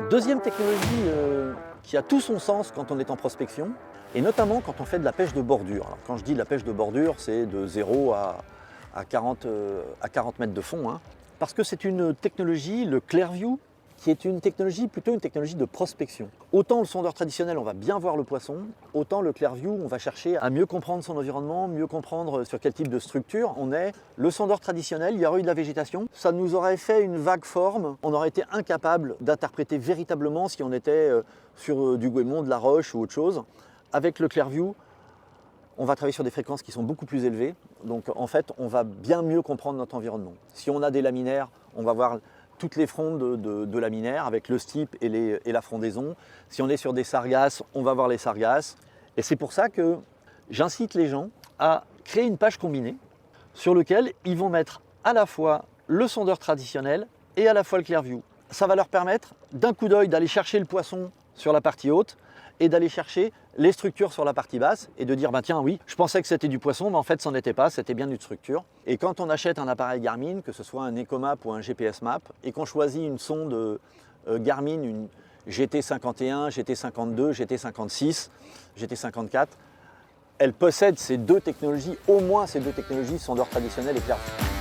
Deuxième technologie qui a tout son sens quand on est en prospection, et notamment quand on fait de la pêche de bordure. Alors, quand je dis de la pêche de bordure, c'est de 0 à 40 mètres de fond, hein, parce que c'est une technologie, le Clearview, qui est plutôt une technologie de prospection. Autant le sondeur traditionnel, on va bien voir le poisson, autant le Clearview, on va chercher à mieux comprendre son environnement, mieux comprendre sur quel type de structure on est. Le sondeur traditionnel, il y aurait eu de la végétation, ça nous aurait fait une vague forme, on aurait été incapable d'interpréter véritablement si on était sur du goémon, de la roche ou autre chose. Avec le Clearview, on va travailler sur des fréquences qui sont beaucoup plus élevées, donc en fait, on va bien mieux comprendre notre environnement. Si on a des laminaires, on va voir toutes les frondes de laminaires avec le stipe et la frondaison. Si on est sur des sargasses, on va voir les sargasses. Et c'est pour ça que j'incite les gens à créer une page combinée sur laquelle ils vont mettre à la fois le sondeur traditionnel et à la fois le Clearview. Ça va leur permettre d'un coup d'œil d'aller chercher le poisson sur la partie haute et d'aller chercher les structures sur la partie basse et de dire bah tiens oui, je pensais que c'était du poisson, mais en fait ça n'en était pas, c'était bien une structure. Et quand on achète un appareil Garmin, que ce soit un EcoMap ou un GPS Map, et qu'on choisit une sonde Garmin, une GT51, GT52, GT56, GT54, elle possède ces deux technologies, au moins ces deux technologies, sondeur traditionnel et Clearview.